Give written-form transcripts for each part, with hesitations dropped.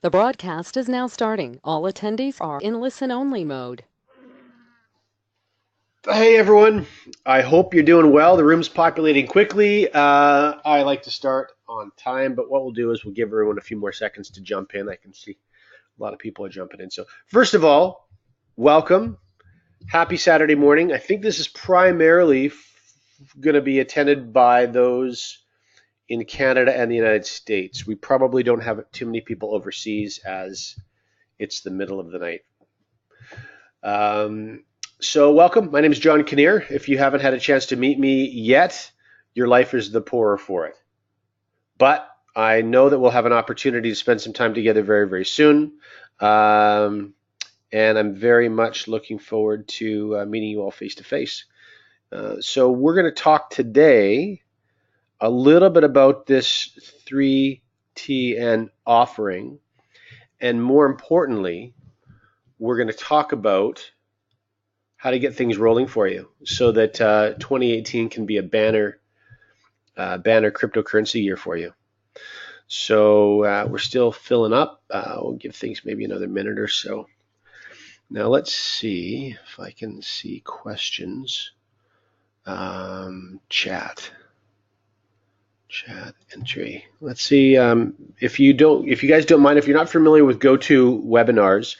The broadcast is now starting. All attendees are in listen-only mode. Hey everyone, I hope you're doing well. The room's populating quickly. I like to start on time, but what we'll do is we'll give everyone a few more seconds to jump in. I can see a lot of people are jumping in. So first of all, welcome. Happy Saturday morning. I think this is primarily going to be attended by those in Canada and the United States. We probably don't have too many people overseas as it's the middle of the night. So welcome. My name is John Kinnear. If you haven't had a chance to meet me yet, your life is the poorer for it. But I know that we'll have an opportunity to spend some time together very, very soon. And I'm very much looking forward to meeting you all face to face. So we're going to talk today a little bit about this 3TN offering. And more importantly, we're going to talk about how to get things rolling for you so that 2018 can be a banner cryptocurrency year for you. So we're still filling up. We'll give things maybe another minute or so. Now let's see if I can see questions. Chat entry. Let's see if you guys don't mind, if you're not familiar with GoToWebinars.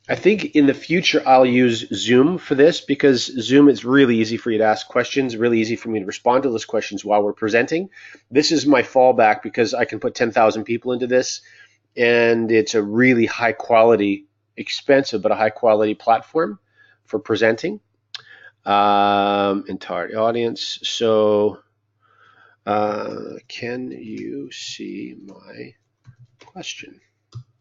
I think in the future I'll use Zoom for this because Zoom is really easy for you to ask questions, really easy for me to respond to those questions while we're presenting. This is my fallback because I can put 10,000 people into this, and it's a really high quality, expensive, but a high quality platform for presenting. Entire audience. So can you see my question?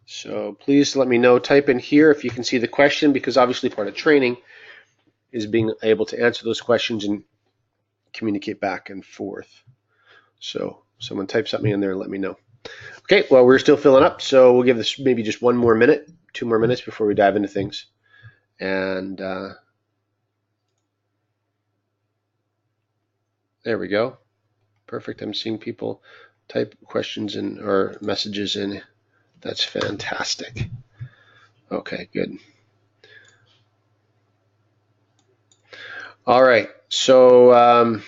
So please let me know, type in here if you can see the question, because obviously part of training is being able to answer those questions and communicate back and forth. So someone type something in there and let me know. Okay, well, we're still filling up, so we'll give this maybe just 1 more minute, 2 more minutes before we dive into things. And there we go. Perfect. I'm seeing people type questions in or messages in. That's fantastic. Okay, good. All right. So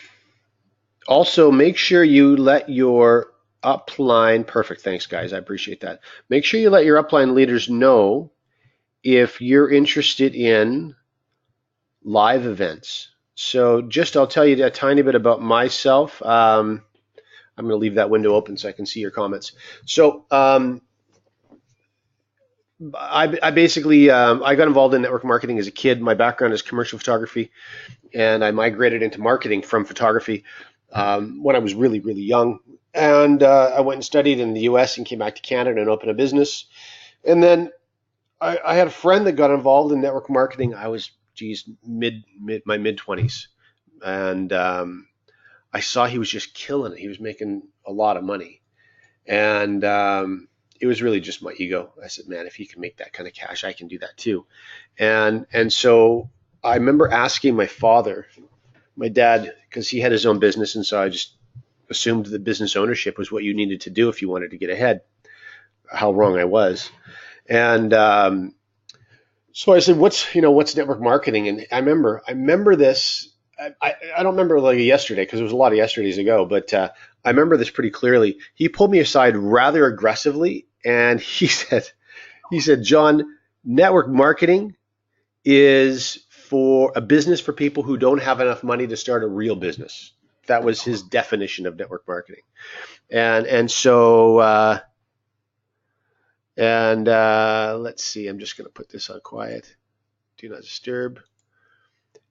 also make sure you let your upline, perfect. Thanks, guys. I appreciate that. Make sure you let your upline leaders know if you're interested in live events. So just I'll tell you a tiny bit about myself. I'm going to leave that window open so I can see your comments. So I basically I got involved in network marketing as a kid. My background is commercial photography, and I migrated into marketing from photography when I was really, really young. And I went and studied in the U.S. and came back to Canada and opened a business. And then I had a friend that got involved in network marketing. I was, my mid-20s, and I saw he was just killing it. He was making a lot of money, and it was really just my ego. I said, man, if he can make that kind of cash, I can do that too. And so I remember asking my father, my dad, because he had his own business, and so I just assumed that business ownership was what you needed to do if you wanted to get ahead. How wrong I was. And so I said, what's network marketing? And I remember this. I don't remember like yesterday because it was a lot of yesterdays ago, but I remember this pretty clearly. He pulled me aside rather aggressively, and he said, John, network marketing is for a business for people who don't have enough money to start a real business. That was his definition of network marketing. And so let's see, I'm just going to put this on quiet. Do not disturb.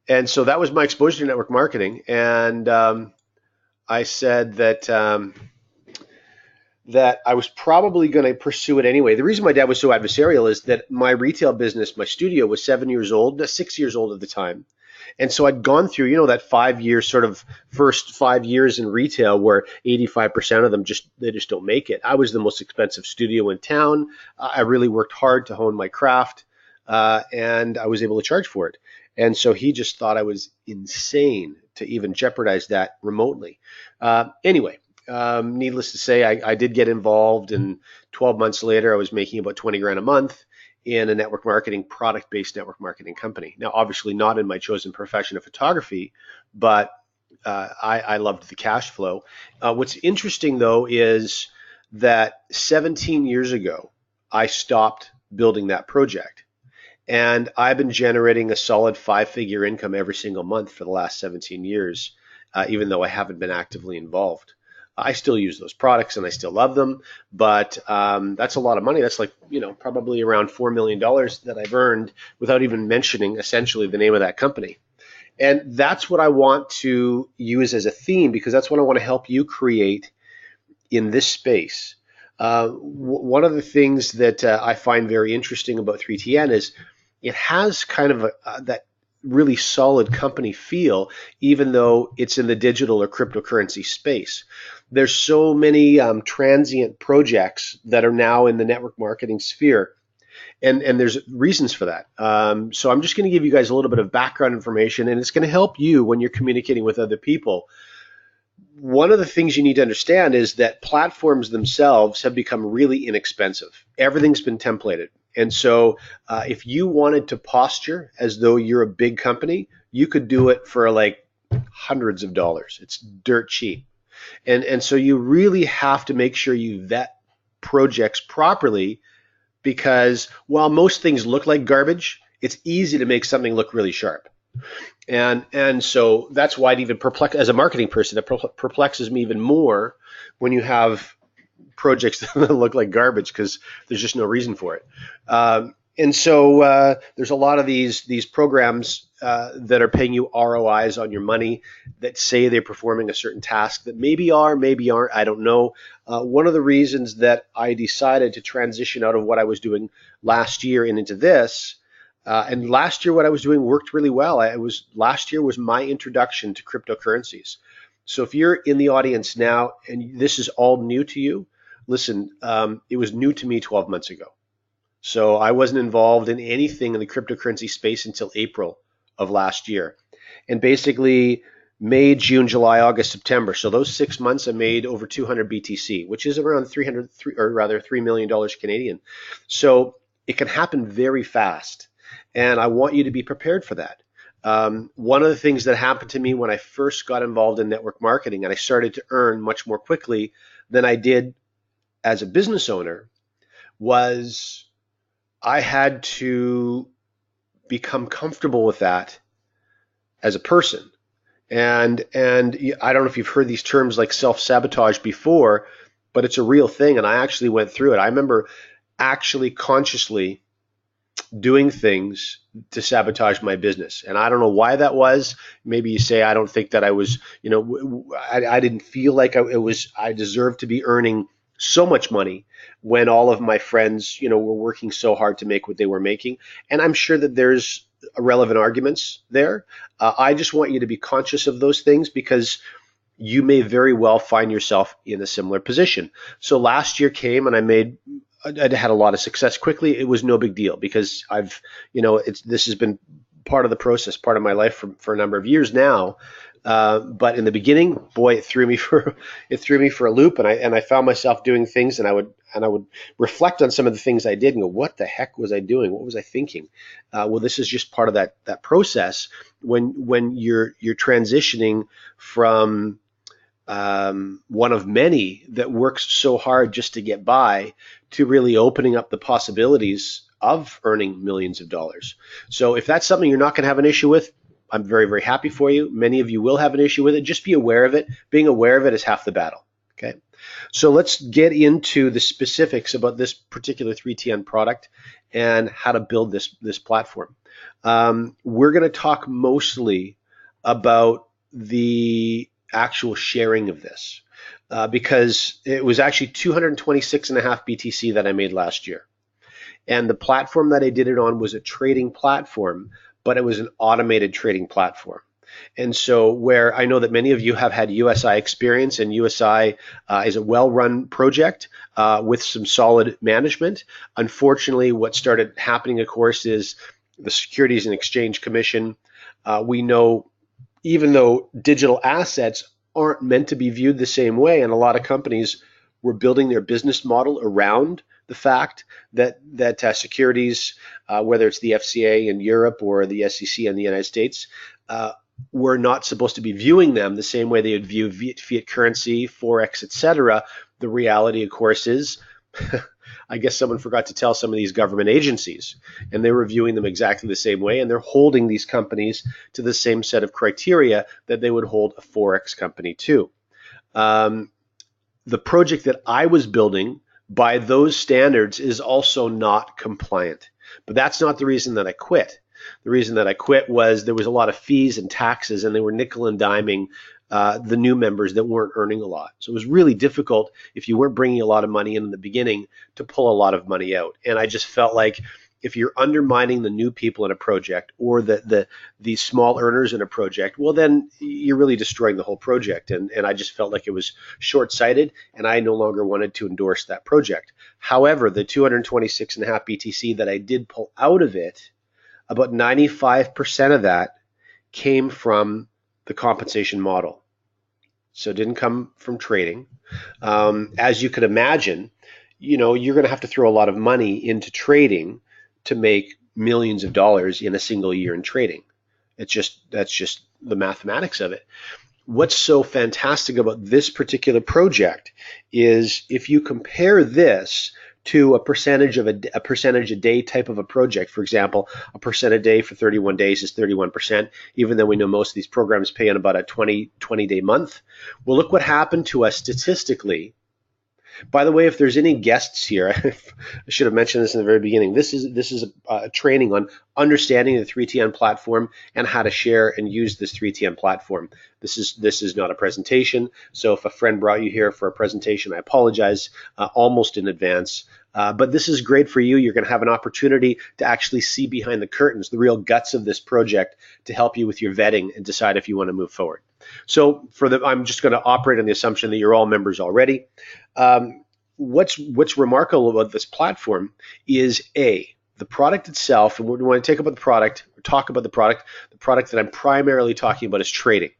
And so that was my exposure to network marketing. And I said that that I was probably going to pursue it anyway. The reason my dad was so adversarial is that my retail business, my studio, was 6 years old at the time. And so I'd gone through, that 5 year sort of first 5 years in retail where 85% of them they just don't make it. I was the most expensive studio in town. I really worked hard to hone my craft, and I was able to charge for it. And so he just thought I was insane to even jeopardize that remotely. Anyway, Needless to say, I did get involved, and 12 months later, I was making about 20 grand a month in a network marketing, product-based network marketing company. Now, obviously not in my chosen profession of photography, but I loved the cash flow. What's interesting though is that 17 years ago, I stopped building that project. And I've been generating a solid five-figure income every single month for the last 17 years, even though I haven't been actively involved. I still use those products and I still love them, but that's a lot of money. That's like, probably around $4 million that I've earned without even mentioning essentially the name of that company. And that's what I want to use as a theme, because that's what I want to help you create in this space. One of the things that I find very interesting about 3TN is it has kind of that really solid company feel, even though it's in the digital or cryptocurrency space. There's so many transient projects that are now in the network marketing sphere, and there's reasons for that. So I'm just going to give you guys a little bit of background information, and it's going to help you when you're communicating with other people. One of the things you need to understand is that platforms themselves have become really inexpensive. Everything's been templated. And so if you wanted to posture as though you're a big company, you could do it for like hundreds of dollars. It's dirt cheap. And so you really have to make sure you vet projects properly, because while most things look like garbage, it's easy to make something look really sharp. And so that's why it even as a marketing person, it perplexes me even more when you have projects that look like garbage, because there's just no reason for it. And so there's a lot of these programs that are paying you ROIs on your money that say they're performing a certain task that maybe are, maybe aren't, I don't know. One of the reasons that I decided to transition out of what I was doing last year and into this, and last year what I was doing worked really well. Last year was my introduction to cryptocurrencies. So if you're in the audience now and this is all new to you, listen, it was new to me 12 months ago. So I wasn't involved in anything in the cryptocurrency space until April of last year. And basically May, June, July, August, September. So those 6 months I made over 200 BTC, which is around $3 million Canadian. So it can happen very fast. And I want you to be prepared for that. One of the things that happened to me when I first got involved in network marketing, and I started to earn much more quickly than I did as a business owner, was I had to become comfortable with that as a person. And I don't know if you've heard these terms like self-sabotage before, but it's a real thing. And I actually went through it. I remember actually consciously doing things to sabotage my business. And I don't know why that was. Maybe you say, I don't think that I was, I didn't feel like I deserved to be earning so much money when all of my friends, were working so hard to make what they were making. And I'm sure that there's relevant arguments there. I just want you to be conscious of those things, because you may very well find yourself in a similar position. So last year came and I had a lot of success quickly. It was no big deal, because this has been part of the process, part of my life for a number of years now. But in the beginning, boy, it threw me for a loop, and I found myself doing things, and I would reflect on some of the things I did and go, what the heck was I doing? What was I thinking? Well, this is just part of that process when you're transitioning from one of many that works so hard just to get by to really opening up the possibilities of earning millions of dollars. So if that's something you're not going to have an issue with, I'm very, very happy for you. Many of you will have an issue with it. Just be aware of it. Being aware of it is half the battle. Okay. So let's get into the specifics about this particular 3TN product and how to build this platform. We're going to talk mostly about the actual sharing of this because it was actually 226.5 BTC that I made last year. And the platform that I did it on was a trading platform, but it was an automated trading platform. And so where I know that many of you have had USI experience, and USI is a well-run project with some solid management. Unfortunately, what started happening, of course, is the Securities and Exchange Commission. We know even though digital assets aren't meant to be viewed the same way, and a lot of companies were building their business model around the fact that securities, whether it's the FCA in Europe or the SEC in the United States, we're not supposed to be viewing them the same way they would view fiat currency, forex, etc. The reality, of course, is I guess someone forgot to tell some of these government agencies, and they were viewing them exactly the same way, and they're holding these companies to the same set of criteria that they would hold a forex company to. The project that I was building by those standards is also not compliant, but that's not the reason that I quit. The reason that I quit was there was a lot of fees and taxes, and they were nickel and diming the new members that weren't earning a lot. So it was really difficult if you weren't bringing a lot of money in the beginning to pull a lot of money out. And I just felt like if you're undermining the new people in a project or the small earners in a project, well, then you're really destroying the whole project. And I just felt like it was short-sighted, and I no longer wanted to endorse that project. However, the 226.5 BTC that I did pull out of it, about 95% of that came from the compensation model. So it didn't come from trading. As you could imagine, you're going to have to throw a lot of money into trading to make millions of dollars in a single year in trading. That's just the mathematics of it. What's so fantastic about this particular project is if you compare this to a percentage a day type of a project. For example, a percent a day for 31 days is 31%, even though we know most of these programs pay in about a 20-day month. Well, look what happened to us statistically. By the way, if there's any guests here, I should have mentioned this in the very beginning. This is a training on understanding the 3TN platform and how to share and use this 3TN platform. This is not a presentation. So if a friend brought you here for a presentation, I apologize almost in advance. But this is great for you. You're going to have an opportunity to actually see behind the curtains, the real guts of this project, to help you with your vetting and decide if you want to move forward. So I'm just going to operate on the assumption that you're all members already. What's remarkable about this platform is the product itself, and we want to talk about the product that I'm primarily talking about is trading.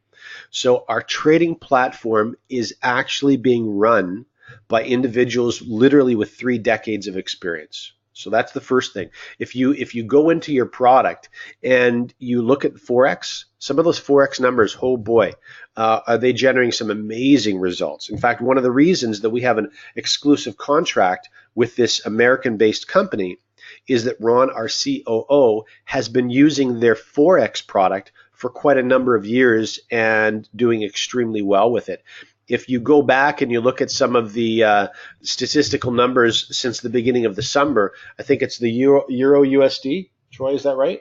So our trading platform is actually being run by individuals literally with 3 decades of experience. So that's the first thing. If you go into your product and you look at Forex, some of those Forex numbers, oh boy, are they generating some amazing results. In fact, one of the reasons that we have an exclusive contract with this American-based company is that Ron, our COO, has been using their Forex product for quite a number of years and doing extremely well with it. If you go back and you look at some of the statistical numbers since the beginning of the summer, I think it's the Euro USD. Troy, is that right?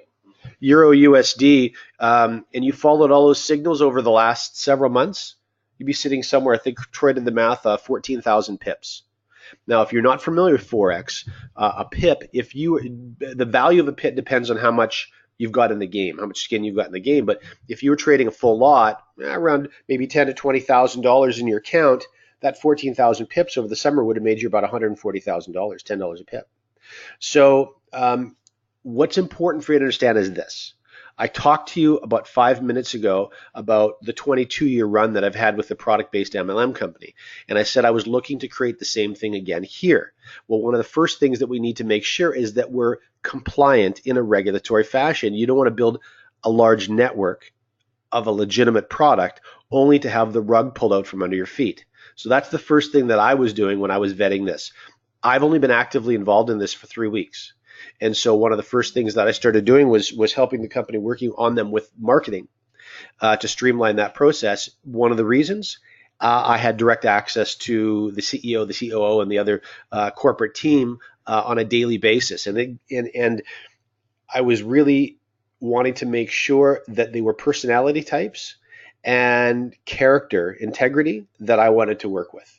Euro USD, and you followed all those signals over the last several months, you'd be sitting somewhere, I think Troy did the math, 14,000 pips. Now, if you're not familiar with Forex, a pip, the value of a pip depends on how much you've got in the game, how much skin you've got in the game. But if you were trading a full lot, around maybe $10,000 to $20,000 in your account, that 14,000 pips over the summer would have made you about $140,000, $10 a pip. So what's important for you to understand is this. I talked to you about 5 minutes ago about the 22-year run that I've had with the product-based MLM company. And I said I was looking to create the same thing again here. Well, one of the first things that we need to make sure is that we're compliant in a regulatory fashion. You don't want to build a large network of a legitimate product only to have the rug pulled out from under your feet. So that's the first thing that I was doing when I was vetting this. I've only been actively involved in this for 3 weeks. And so one of the first things that I started doing was helping the company, working on them with marketing to streamline that process. One of the reasons I had direct access to the CEO, the COO, and the other corporate team on a daily basis. And I was really wanting to make sure that they were personality types and character integrity that I wanted to work with.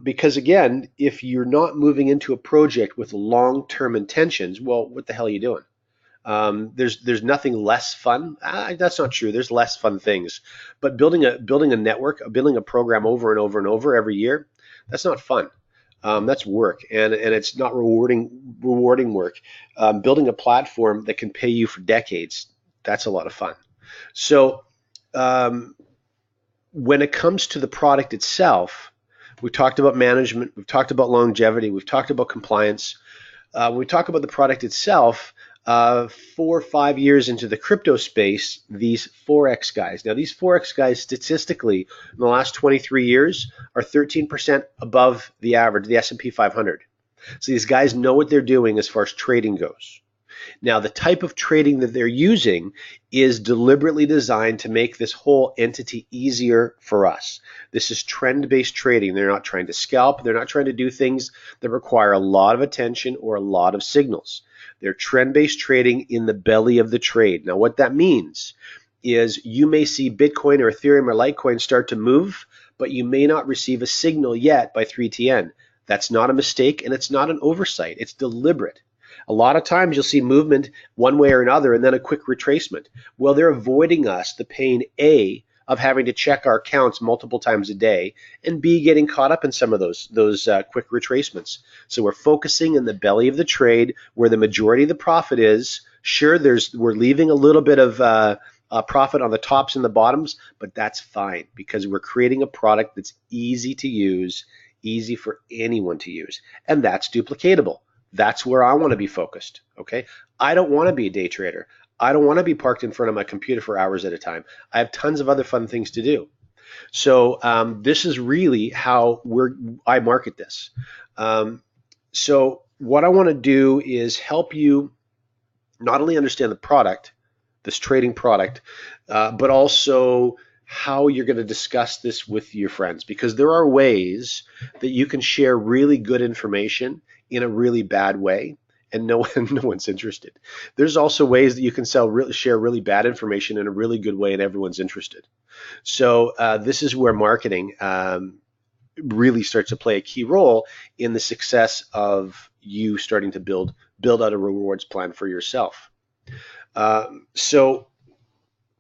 Because again, if you're not moving into a project with long-term intentions, well, what the hell are you doing? There's nothing less fun. That's not true. There's less fun things, but building a network, building a program over and over and over every year, that's not fun. That's work, and it's not rewarding work. Building a platform that can pay you for decades, that's a lot of fun. So when it comes to the product itself, we talked about management, we've talked about longevity, we've talked about compliance. When we talk about the product itself, 4 or 5 years into the crypto space, these Forex guys. Now, these Forex guys statistically in the last 23 years are 13% above the average, the S&P 500. So these guys know what they're doing as far as trading goes. Now, the type of trading that they're using is deliberately designed to make this whole entity easier for us. This is trend-based trading. They're not trying to scalp. They're not trying to do things that require a lot of attention or a lot of signals. They're trend-based trading in the belly of the trade. Now, what that means is you may see Bitcoin or Ethereum or Litecoin start to move, but you may not receive a signal yet by 3TN. That's not a mistake, and it's not an oversight. It's deliberate. A lot of times you'll see movement one way or another and then a quick retracement. Well, they're avoiding us the pain, A, of having to check our accounts multiple times a day, and B, getting caught up in some of those quick retracements. So we're focusing in the belly of the trade where the majority of the profit is. Sure, we're leaving a little bit of profit on the tops and the bottoms, but that's fine because we're creating a product that's easy to use, easy for anyone to use, and that's duplicatable. That's where I want to be focused, okay? I don't want to be a day trader. I don't want to be parked in front of my computer for hours at a time. I have tons of other fun things to do. So this is really how I market this. So what I want to do is help you not only understand the product, this trading product, but also how you're going to discuss this with your friends, because there are ways that you can share really good information in a really bad way and no one's interested. There's also ways that you can share really bad information in a really good way and everyone's interested. So this is where marketing really starts to play a key role in the success of you starting to build out a rewards plan for yourself. So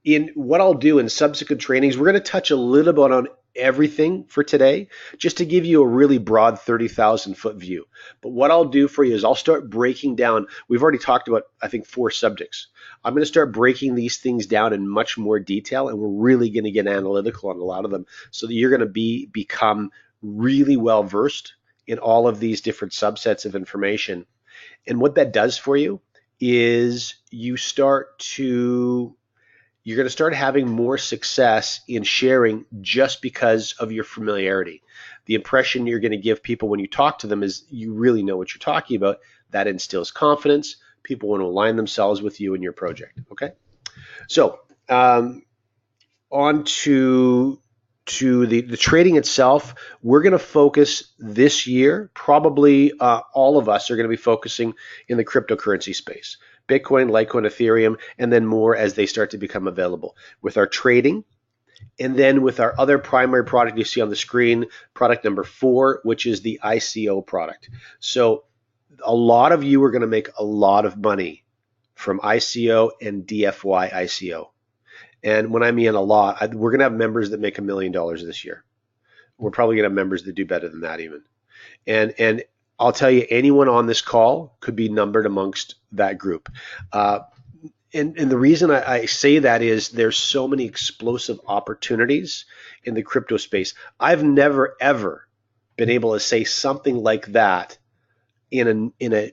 in what I'll do in subsequent trainings, we're going to touch a little bit on everything for today, just to give you a really broad 30,000 foot view. But what I'll do for you is I'll start breaking down. We've already talked about, I think, 4 subjects. I'm going to start breaking these things down in much more detail, and we're really going to get analytical on a lot of them so that you're going to become really well versed in all of these different subsets of information. And what that does for you is you're going to start having more success in sharing just because of your familiarity. The impression you're going to give people when you talk to them is you really know what you're talking about. That instills confidence. People want to align themselves with you and your project. Okay, so on to the trading itself. We're going to focus this year, probably all of us are going to be focusing in the cryptocurrency space. Bitcoin, Litecoin, Ethereum, and then more as they start to become available with our trading. And then with our other primary product you see on the screen, product number 4, which is the ICO product. So a lot of you are going to make a lot of money from ICO and DFY ICO. And when I mean a lot, we're going to have members that make $1 million this year. We're probably going to have members that do better than that even. And I'll tell you, anyone on this call could be numbered amongst that group. And the reason I say that is there's so many explosive opportunities in the crypto space. I've never, ever been able to say something like that in a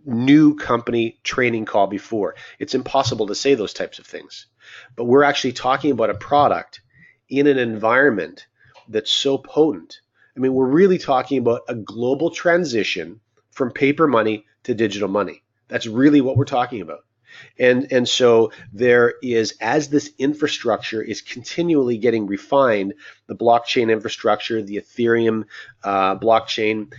new company training call before. It's impossible to say those types of things. But we're actually talking about a product in an environment that's so potent. I mean, we're really talking about a global transition from paper money to digital money. That's really what we're talking about. And so there is, as this infrastructure is continually getting refined, the blockchain infrastructure, the Ethereum blockchain,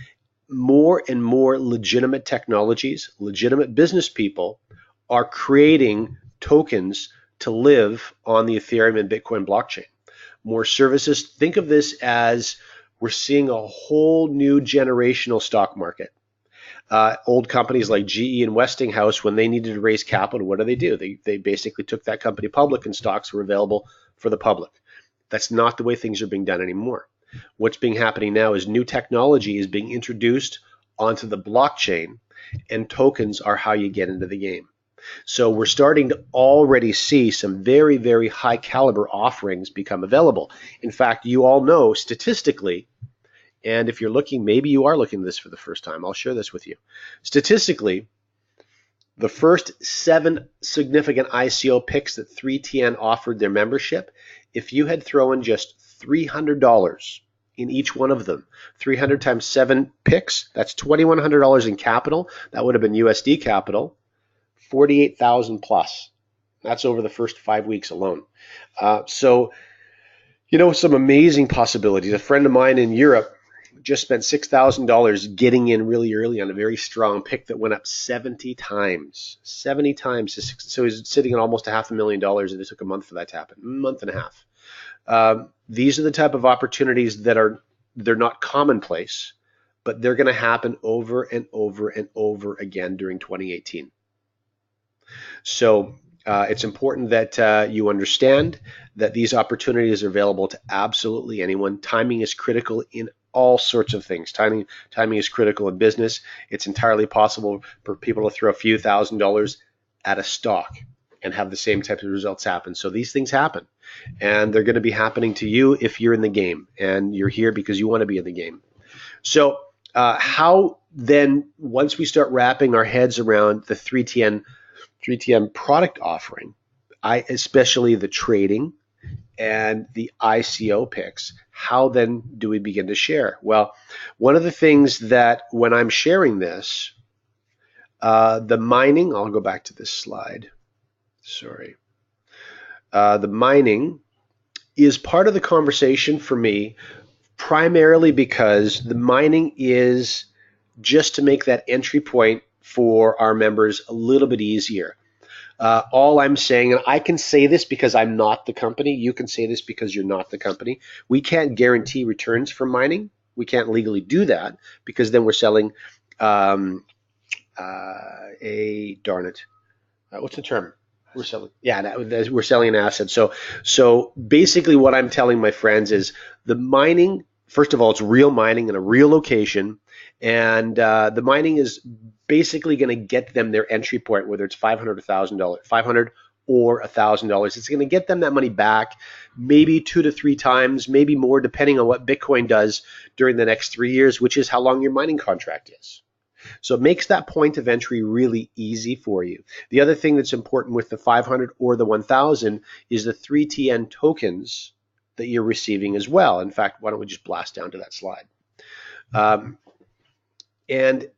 more and more legitimate technologies, legitimate business people are creating tokens to live on the Ethereum and Bitcoin blockchain. More services. Think of this as we're seeing a whole new generational stock market. Old companies like GE and Westinghouse, when they needed to raise capital, what do? They basically took that company public and stocks were available for the public. That's not the way things are being done anymore. What's happening now is new technology is being introduced onto the blockchain, and tokens are how you get into the game. So we're starting to already see some very, very high caliber offerings become available. In fact, you all know statistically, and if you're looking, maybe you are looking at this for the first time, I'll share this with you. Statistically, the first 7 significant ICO picks that 3TN offered their membership, if you had thrown just $300 in each one of them, 300 times 7 picks, that's $2,100 in capital. That would have been USD capital, 48,000 plus. That's over the first 5 weeks alone. So, some amazing possibilities. A friend of mine in Europe just spent $6,000 getting in really early on a very strong pick that went up 70 times. 70 times. So he's sitting at almost $500,000, and it took a month for that to happen, a month and a half. These are the type of opportunities that they're not commonplace, but they're going to happen over and over and over again during 2018. So it's important that you understand that these opportunities are available to absolutely anyone. Timing is critical in all sorts of things. Timing is critical in business. It's entirely possible for people to throw a few $1,000s at a stock and have the same type of results happen. So these things happen, and they're going to be happening to you if you're in the game, and you're here because you want to be in the game. So how then, once we start wrapping our heads around the 3TN product offering, especially the trading and the ICO picks, how then do we begin to share? Well, one of the things that when I'm sharing this, the mining, I'll go back to this slide. Sorry. The mining is part of the conversation for me, primarily because the mining is just to make that entry point for our members a little bit easier. All I'm saying, and I can say this because I'm not the company, you can say this because you're not the company, we can't guarantee returns from mining. We can't legally do that because then we're selling darn it, what's the term? We're selling, we're selling an asset. So basically what I'm telling my friends is the mining, first of all, it's real mining in a real location, and the mining is basically going to get them their entry point, whether it's $500 or $1,000, $500 or $1,000. It's going to get them that money back, maybe 2 to 3 times, maybe more, depending on what Bitcoin does during the next 3 years, which is how long your mining contract is. So it makes that point of entry really easy for you. The other thing that's important with the 500 or the 1,000 is the 3TN tokens that you're receiving as well. In fact, why don't we just blast down to that slide? And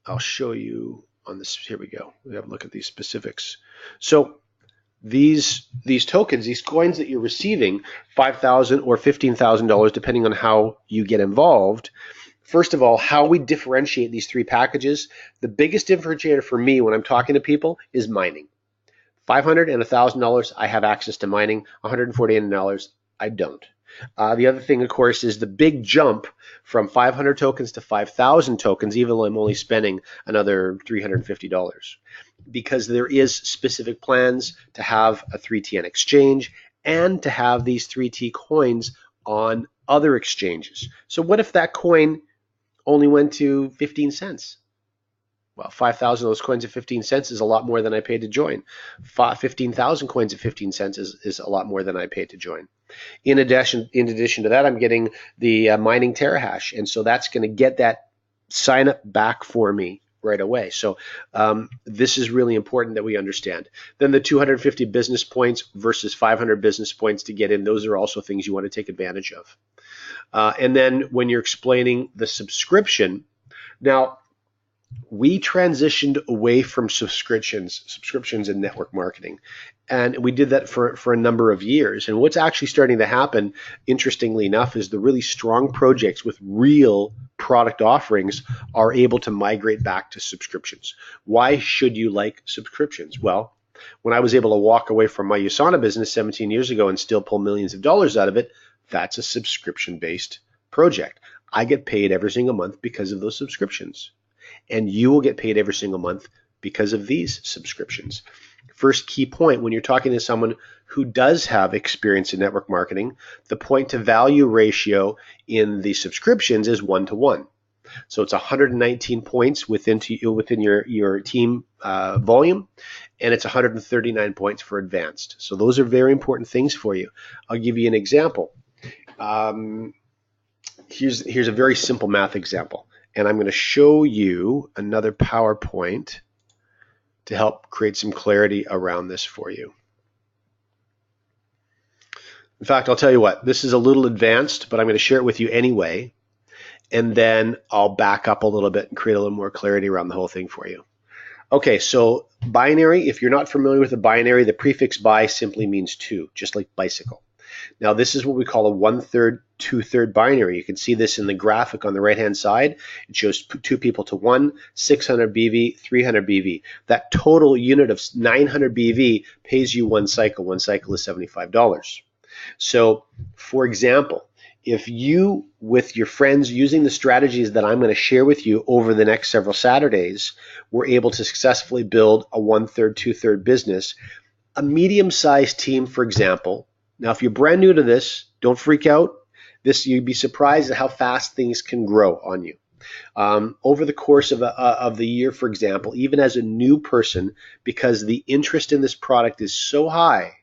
I'll show you on this. Here we go. We have a look at these specifics. So these tokens, these coins that you're receiving, $5,000 or $15,000, depending on how you get involved. First of all, how we differentiate these 3 packages. The biggest differentiator for me when I'm talking to people is mining. $500 and $1,000, I have access to mining. $148, I don't. The other thing, of course, is the big jump from 500 tokens to 5,000 tokens, even though I'm only spending another $350, because there is specific plans to have a 3TN exchange and to have these 3T coins on other exchanges. So what if that coin only went to 15 cents? Well, 5,000 of those coins at 15 cents is a lot more than I paid to join. 15,000 coins at 15 cents is a lot more than I paid to join. In addition to that, I'm getting the mining terahash, and so that's going to get that sign up back for me right away. So this is really important that we understand. Then the 250 business points versus 500 business points to get in, those are also things you want to take advantage of. And then when you're explaining the subscription, now we transitioned away from subscriptions in network marketing. And we did that for a number of years. And what's actually starting to happen, interestingly enough, is the really strong projects with real product offerings are able to migrate back to subscriptions. Why should you like subscriptions? Well, when I was able to walk away from my USANA business 17 years ago and still pull millions of dollars out of it, that's a subscription-based project. I get paid every single month because of those subscriptions. And you will get paid every single month because of these subscriptions. First key point, when you're talking to someone who does have experience in network marketing, the point to value ratio in the subscriptions is 1 to 1. So it's 119 points within your team volume, and it's 139 points for advanced. So those are very important things for you. I'll give you an example. Here's a very simple math example, and I'm going to show you another PowerPoint to help create some clarity around this for you. In fact, I'll tell you what, this is a little advanced, but I'm going to share it with you anyway, and then I'll back up a little bit and create a little more clarity around the whole thing for you. Okay, so binary, if you're not familiar with the binary, the prefix bi simply means two, just like bicycle. Now, this is what we call a 1/3, 2/3 binary. You can see this in the graphic on the right-hand side. It shows two people to one, 600 BV, 300 BV. That total unit of 900 BV pays you one cycle. One cycle is $75. So, for example, if you, with your friends, using the strategies that I'm going to share with you over the next several Saturdays, were able to successfully build a 1/3, 2/3 business, a medium-sized team, for example. Now, if you're brand new to this, don't freak out. You'd be surprised at how fast things can grow on you. Over the course of the year, for example, even as a new person, because the interest in this product is so high,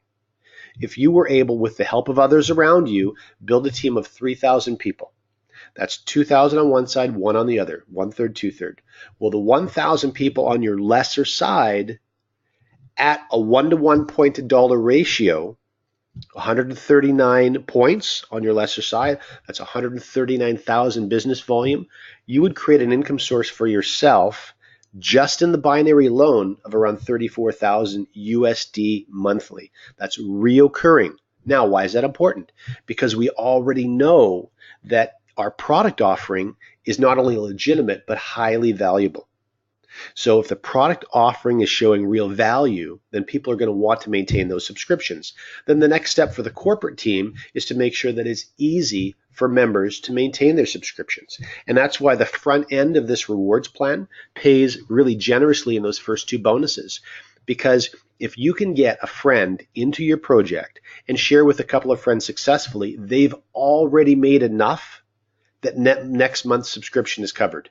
if you were able, with the help of others around you, build a team of 3,000 people. That's 2,000 on one side, one on the other, 1/3, 2/3. Well, the 1,000 people on your lesser side, at a 1-to-1 point to dollar ratio, 139 points on your lesser side, that's 139,000 business volume, you would create an income source for yourself just in the binary alone of around 34,000 USD monthly. That's reoccurring. Now, why is that important? Because we already know that our product offering is not only legitimate, but highly valuable. So if the product offering is showing real value, then people are going to want to maintain those subscriptions. Then the next step for the corporate team is to make sure that it's easy for members to maintain their subscriptions. And that's why the front end of this rewards plan pays really generously in those first two bonuses. Because if you can get a friend into your project and share with a couple of friends successfully, they've already made enough that next month's subscription is covered.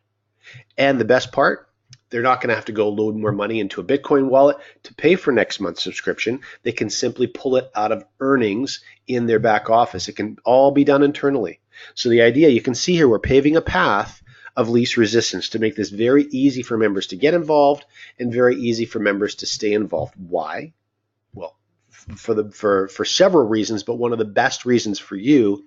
And the best part, they're not going to have to go load more money into a Bitcoin wallet to pay for next month's subscription. They can simply pull it out of earnings in their back office. It can all be done internally. So the idea, you can see here, we're paving a path of least resistance to make this very easy for members to get involved and very easy for members to stay involved. Why? Well, for several reasons, but one of the best reasons for you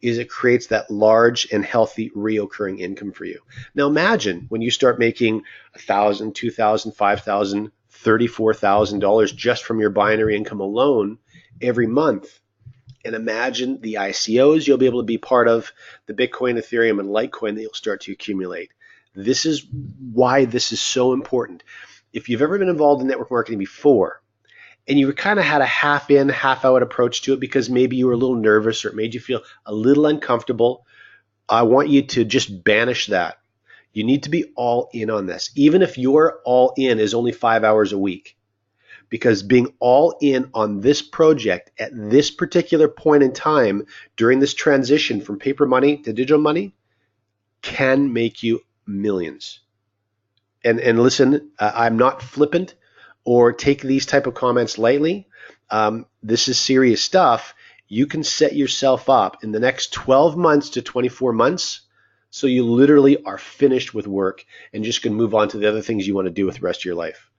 is it creates that large and healthy reoccurring income for you. Now imagine when you start making $1,000, $2,000, $5,000, $34,000 just from your binary income alone every month. And imagine the ICOs you'll be able to be part of, the Bitcoin, Ethereum, and Litecoin that you'll start to accumulate. This is why this is so important. If you've ever been involved in network marketing before, and you kind of had a half in, half out approach to it because maybe you were a little nervous or it made you feel a little uncomfortable, I want you to just banish that. You need to be all in on this, even if your all in is only 5 hours a week. Because being all in on this project at this particular point in time during this transition from paper money to digital money can make you millions. And listen, I'm not flippant or take these type of comments lightly. This is serious stuff. You can set yourself up in the next 12 months to 24 months so you literally are finished with work and just can move on to the other things you want to do with the rest of your life.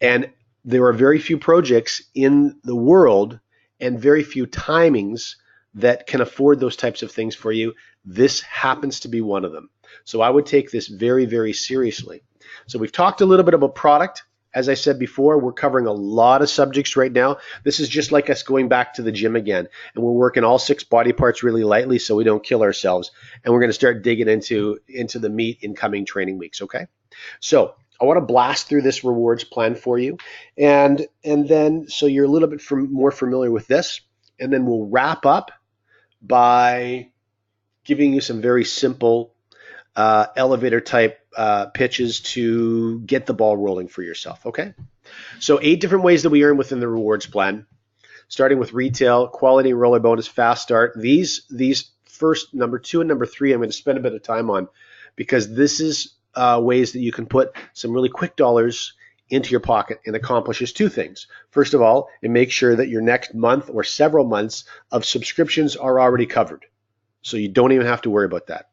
And there are very few projects in the world and very few timings that can afford those types of things for you. This happens to be one of them. So I would take this very, very seriously. So we've talked a little bit about product. As I said before, we're covering a lot of subjects right now. This is just like us going back to the gym again, and we're working all 6 body parts really lightly so we don't kill ourselves. And we're going to start digging into the meat in coming training weeks, okay? So I want to blast through this rewards plan for you, and then so you're a little bit more familiar with this, and then we'll wrap up by giving you some very simple elevator type pitches to get the ball rolling for yourself, okay? So 8 different ways that we earn within the rewards plan, starting with retail, quality enroller bonus, fast start. These first, number 2 and number 3, I'm going to spend a bit of time on because this is ways that you can put some really quick dollars into your pocket and accomplishes two things. First of all, it makes sure that your next month or several months of subscriptions are already covered. So you don't even have to worry about that.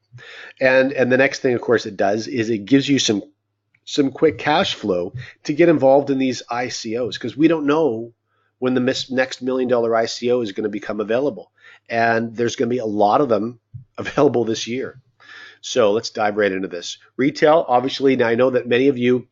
And the next thing, of course, it does is it gives you some quick cash flow to get involved in these ICOs, because we don't know when the next $1 million ICO is going to become available. And there's going to be a lot of them available this year. So let's dive right into this. Retail, obviously, now I know that many of you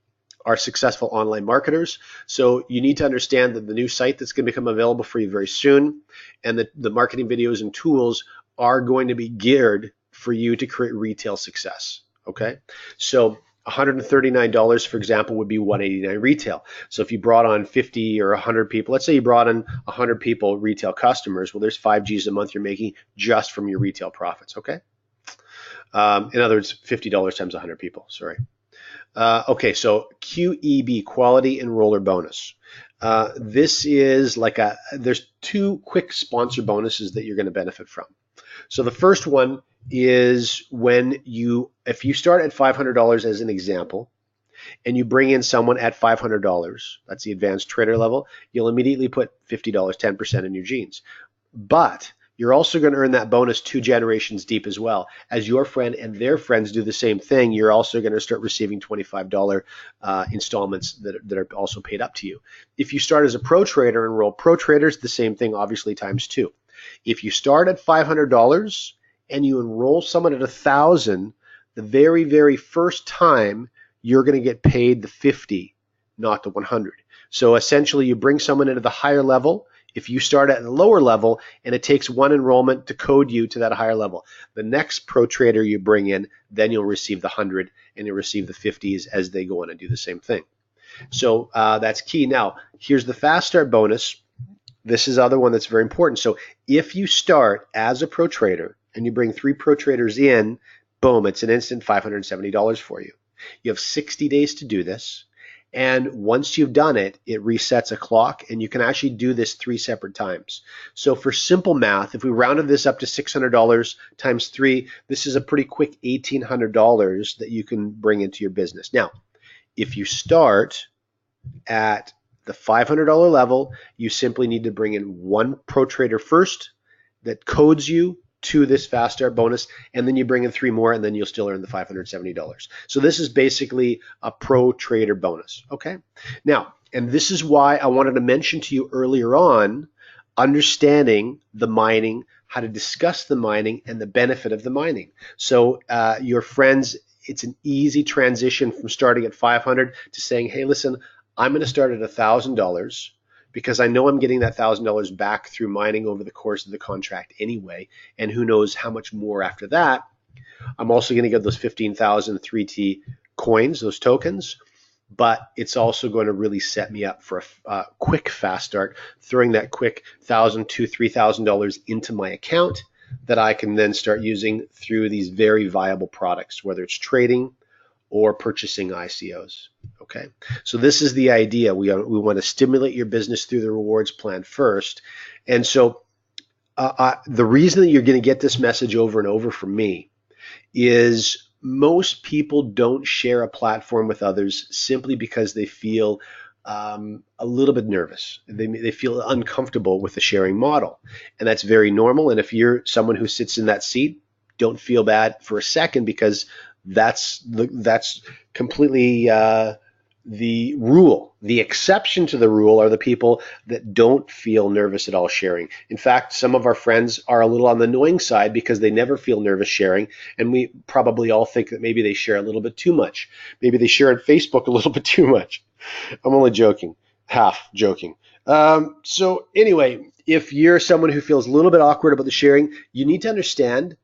are successful online marketers. So you need to understand that the new site that's going to become available for you very soon, and the marketing videos and tools are going to be geared for you to create retail success. Okay. So $139, for example, would be $189 retail. So if you brought on 50 or 100 people, let's say you brought on 100 people, retail customers, well, there's 5 G's a month you're making just from your retail profits. Okay. In other words, $50 times 100 people. Sorry. Okay, so QEB, Quality Enroller Bonus. This is like there's two quick sponsor bonuses that you're going to benefit from. So the first one is if you start at $500 as an example, and you bring in someone at $500, that's the advanced trader level, you'll immediately put $50, 10% in your jeans. But you're also going to earn that bonus 2 generations deep as well. As your friend and their friends do the same thing, you're also going to start receiving $25 installments that are also paid up to you. If you start as a pro trader, enroll pro traders, the same thing, obviously times 2. If you start at $500 and you enroll someone at $1,000, the very, very first time you're going to get paid the 50, not the 100. So essentially you bring someone into the higher level. If you start at the lower level and it takes one enrollment to code you to that higher level, the next pro trader you bring in, then you'll receive the 100 and you'll receive the 50s as they go in and do the same thing. So that's key. Now, here's the fast start bonus. This is the other one that's very important. So if you start as a pro trader and you bring 3 pro traders in, boom, it's an instant $570 for you. You have 60 days to do this. And once you've done it, it resets a clock, and you can actually do this 3 separate times. So for simple math, if we rounded this up to $600 times 3, this is a pretty quick $1,800 that you can bring into your business. Now, if you start at the $500 level, you simply need to bring in 1 pro trader first that codes you to this fast start bonus, and then you bring in 3 more, and then you'll still earn the $570. So this is basically a pro trader bonus. Okay. Now, and this is why I wanted to mention to you earlier on, understanding the mining, how to discuss the mining and the benefit of the mining. So your friends, it's an easy transition from starting at 500 to saying, hey, listen, I'm going to start at $1,000. Because I know I'm getting that $1,000 back through mining over the course of the contract anyway, and who knows how much more after that. I'm also going to get those 15,000 3T coins, those tokens, but it's also going to really set me up for a quick fast start, throwing that quick $1,000 to $3,000 into my account that I can then start using through these very viable products, whether it's trading or purchasing ICOs. Okay, so this is the idea. We want to stimulate your business through the rewards plan first. And so the reason that you're going to get this message over and over from me is most people don't share a platform with others simply because they feel a little bit nervous. They feel uncomfortable with the sharing model. And that's very normal. And if you're someone who sits in that seat, don't feel bad for a second, because that's completely the rule. The exception to the rule are the people that don't feel nervous at all sharing. In fact, some of our friends are a little on the annoying side because they never feel nervous sharing, and we probably all think that maybe they share a little bit too much. Maybe they share on Facebook a little bit too much. I'm only joking, half joking. So anyway, if you're someone who feels a little bit awkward about the sharing, you need to understand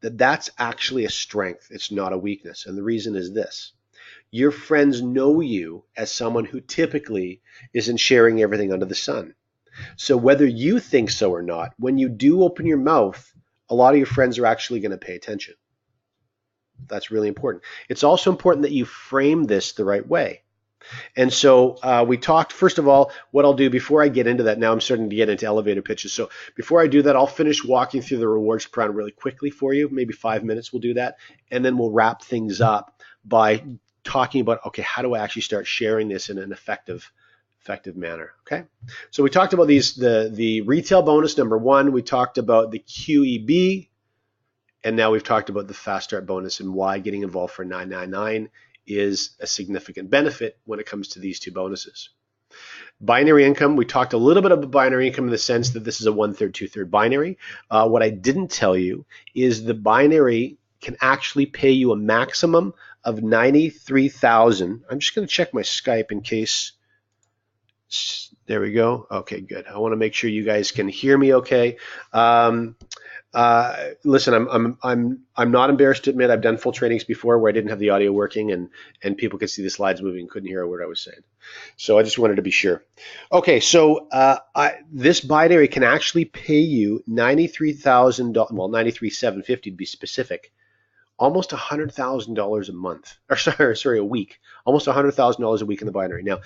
that that's actually a strength. It's not a weakness. And the reason is this. Your friends know you as someone who typically isn't sharing everything under the sun. So whether you think so or not, when you do open your mouth, a lot of your friends are actually going to pay attention. That's really important. It's also important that you frame this the right way. And so we talked, first of all, what I'll do before I get into that, now I'm starting to get into elevator pitches. So before I do that, I'll finish walking through the rewards plan really quickly for you. Maybe 5 minutes we'll do that. And then we'll wrap things up by talking about, okay, how do I actually start sharing this in an effective manner? Okay. So we talked about the retail bonus, number one. We talked about the QEB. And now we've talked about the Fast Start bonus and why getting involved for $9.99 is a significant benefit when it comes to these two bonuses. Binary income, we talked a little bit about binary income in the sense that this is a 1/3, 2/3 binary. What I didn't tell you is the binary can actually pay you a maximum of $93,000. I'm just going to check my Skype in case. There we go. Okay, good. I want to make sure you guys can hear me okay. Listen, I'm not embarrassed to admit I've done full trainings before where I didn't have the audio working and people could see the slides moving and couldn't hear a word I was saying. So I just wanted to be sure. Okay, so this binary can actually pay you $93,000, well, $93,750 to be specific, almost $100,000 a month, or sorry, a week, almost $100,000 a week in the binary. Now,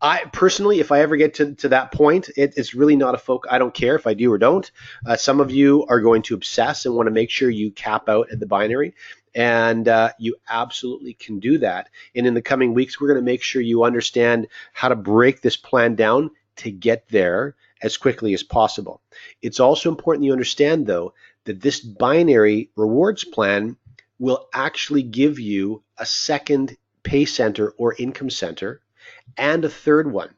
I personally, if I ever get to that point, it's really not a focus. I don't care if I do or don't. Some of you are going to obsess and want to make sure you cap out at the binary, and you absolutely can do that. And in the coming weeks, we're going to make sure you understand how to break this plan down to get there as quickly as possible. It's also important you understand, though, that this binary rewards plan will actually give you a second pay center or income center and a third one.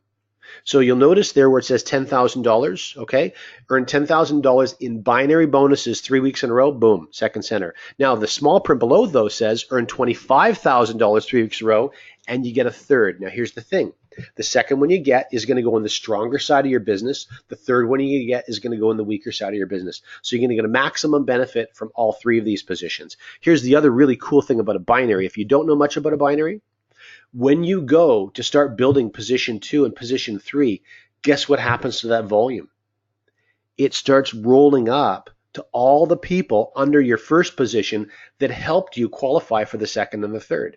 So you'll notice there where it says $10,000, okay? Earn $10,000 in binary bonuses 3 weeks in a row, boom, second center. Now the small print below though says earn $25,000 3 weeks in a row and you get a third. Now here's the thing. The second one you get is going to go in the stronger side of your business. The third one you get is going to go in the weaker side of your business. So you're going to get a maximum benefit from all three of these positions. Here's the other really cool thing about a binary. If you don't know much about a binary, when you go to start building position 2 and position 3, guess what happens to that volume? It starts rolling up to all the people under your first position that helped you qualify for the second and the third.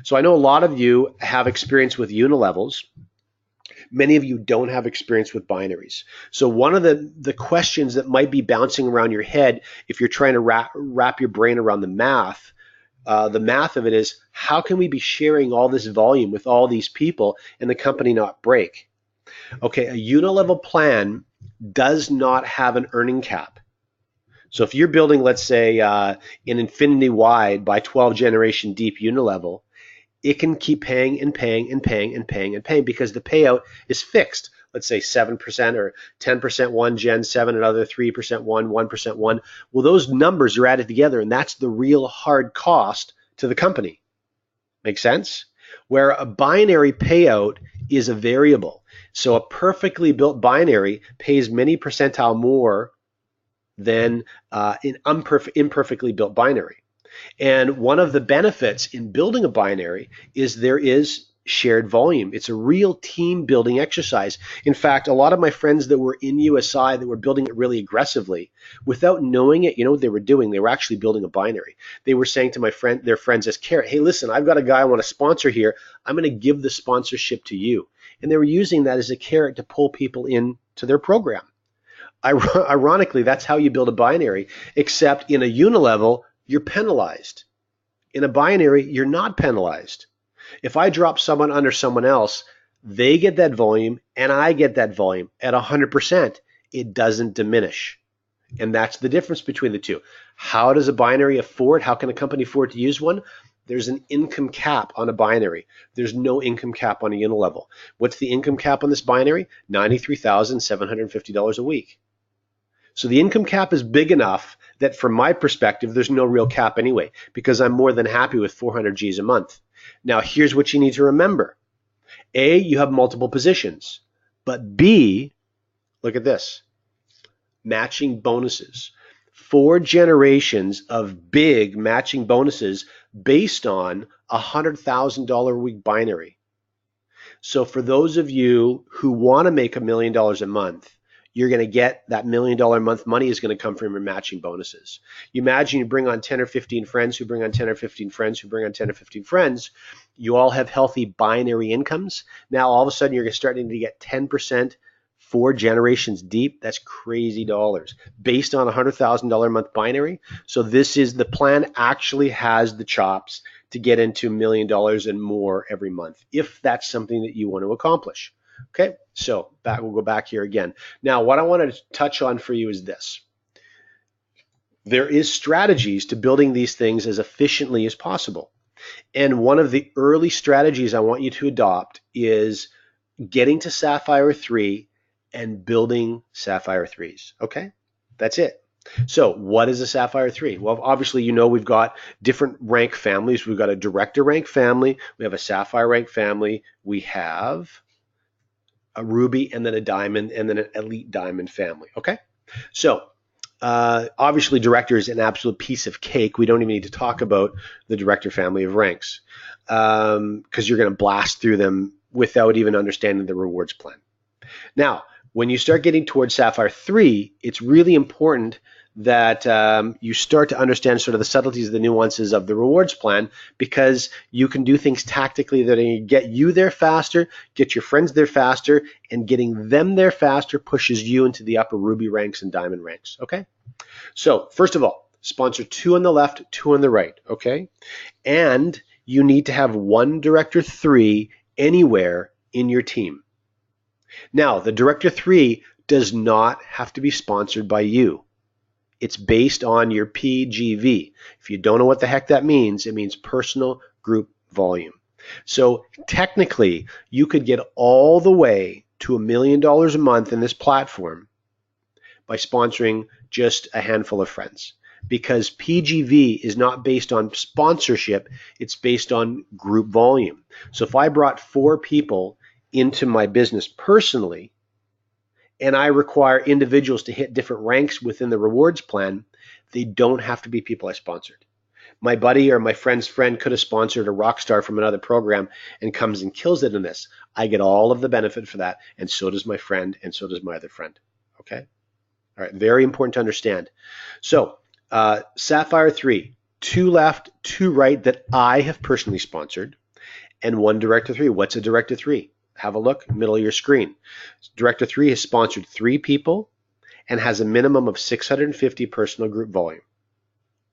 So I know a lot of you have experience with unilevels. Many of you don't have experience with binaries. So one of the questions that might be bouncing around your head if you're trying to wrap your brain around the math of it is, how can we be sharing all this volume with all these people and the company not break? Okay, a unilevel plan does not have an earning cap. So if you're building, let's say, an infinity wide by 12 generation deep unilevel, it can keep paying and paying and paying and paying and paying because the payout is fixed. Let's say 7% or 10% one, Gen 7, another 3% one, 1% one. Well, those numbers are added together, and that's the real hard cost to the company. Make sense? Where a binary payout is a variable. So a perfectly built binary pays many percentile more than an imperfectly built binary. And one of the benefits in building a binary is there is shared volume. It's a real team building exercise. In fact, a lot of my friends that were in USI that were building it really aggressively, without knowing it, you know what they were doing? They were actually building a binary. They were saying to their friends as carrot, hey, listen, I've got a guy I want to sponsor here. I'm going to give the sponsorship to you. And they were using that as a carrot to pull people into their program. Ironically, that's how you build a binary, except in a unilevel, you're penalized. In a binary, you're not penalized. If I drop someone under someone else, they get that volume and I get that volume at 100%. It doesn't diminish. And that's the difference between the two. How does a binary afford? How can a company afford to use one? There's an income cap on a binary. There's no income cap on a unilevel. What's the income cap on this binary? $93,750 a week. So the income cap is big enough that from my perspective, there's no real cap anyway, because I'm more than happy with 400 Gs a month. Now, here's what you need to remember. A, you have multiple positions, but B, look at this, matching bonuses. 4 generations of big matching bonuses based on a $100,000 a week binary. So for those of you who want to make $1 million a month, you're going to get that $1 million a month money is going to come from your matching bonuses. You imagine you bring on 10 or 15 friends who bring on 10 or 15 friends who bring on 10 or 15 friends. You all have healthy binary incomes. Now, all of a sudden, you're starting to get 10% 4 generations deep. That's crazy dollars based on a $100,000 a month binary. So this is the plan actually has the chops to get into $1 million and more every month, if that's something that you want to accomplish. Okay, so we'll go back here again. Now, what I wanted to touch on for you is this. There is strategies to building these things as efficiently as possible. And one of the early strategies I want you to adopt is getting to Sapphire 3 and building Sapphire 3s. Okay, that's it. So what is a Sapphire 3? Well, obviously, you know, we've got different rank families. We've got a Director rank family. We have a Sapphire rank family. We have a Ruby and then a Diamond and then an Elite Diamond family. Okay, so obviously, Director is an absolute piece of cake. We don't even need to talk about the Director family of ranks because you're going to blast through them without even understanding the rewards plan. Now, when you start getting towards Sapphire 3, it's really important that you start to understand sort of the subtleties, the nuances of the rewards plan, because you can do things tactically that are going to get you there faster, get your friends there faster, and getting them there faster pushes you into the upper Ruby ranks and Diamond ranks, okay? So, first of all, sponsor 2 on the left, 2 on the right, okay? And you need to have 1 Director 3 anywhere in your team. Now, the Director 3 does not have to be sponsored by you. It's based on your PGV. If you don't know what the heck that means, it means personal group volume. So technically, you could get all the way to $1 million a month in this platform by sponsoring just a handful of friends, because PGV is not based on sponsorship, it's based on group volume. So if I brought 4 people into my business personally, and I require individuals to hit different ranks within the rewards plan, they don't have to be people I sponsored. My buddy or my friend's friend could have sponsored a rock star from another program and comes and kills it in this. I get all of the benefit for that, and so does my friend, and so does my other friend. Okay? All right, very important to understand. So, Sapphire 3, 2 left, 2 right that I have personally sponsored, and 1 Director 3. What's a Director 3? Have a look, middle of your screen. Director 3 has sponsored 3 people and has a minimum of 650 personal group volume.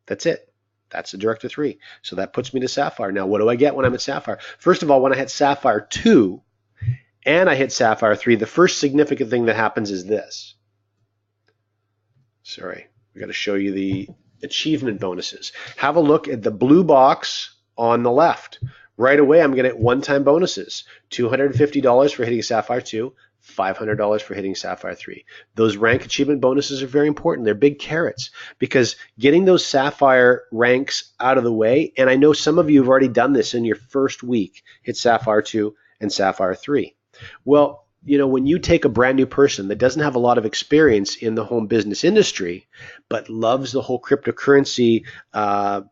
That's it. That's the Director 3. So that puts me to Sapphire. Now, what do I get when I'm at Sapphire? First of all, when I hit Sapphire 2 and I hit Sapphire 3, the first significant thing that happens is this. Sorry, we got to show you the achievement bonuses. Have a look at the blue box on the left. Right away, I'm going to get one-time bonuses, $250 for hitting Sapphire 2, $500 for hitting Sapphire 3. Those rank achievement bonuses are very important. They're big carrots because getting those Sapphire ranks out of the way, and I know some of you have already done this in your first week, hit Sapphire 2 and Sapphire 3. Well, you know, when you take a brand new person that doesn't have a lot of experience in the home business industry, but loves the whole cryptocurrency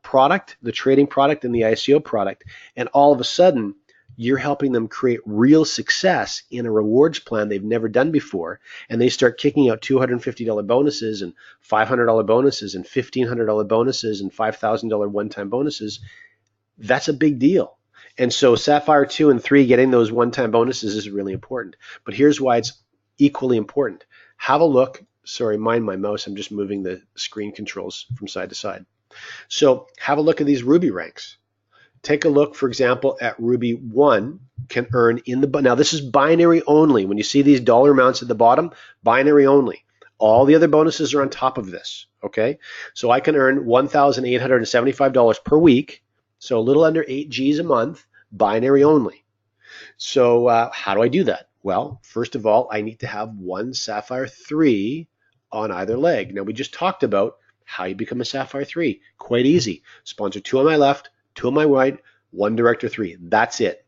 product, the trading product and the ICO product, and all of a sudden you're helping them create real success in a rewards plan they've never done before, and they start kicking out $250 bonuses and $500 bonuses and $1,500 bonuses and $5,000 one-time bonuses, that's a big deal. And so Sapphire 2 and 3, getting those one-time bonuses is really important. But here's why it's equally important. Have a look. Sorry, mind my mouse. I'm just moving the screen controls from side to side. So have a look at these Ruby ranks. Take a look, for example, at Ruby 1 can earn in the, now this is binary only. When you see these dollar amounts at the bottom, binary only. All the other bonuses are on top of this, okay? So I can earn $1,875 per week, so a little under 8 G's a month, binary only. So how do I do that? Well, first of all, I need to have 1 Sapphire 3 on either leg. Now, we just talked about how you become a Sapphire 3. Quite easy. Sponsor 2 on my left, 2 on my right, 1 Director 3. That's it.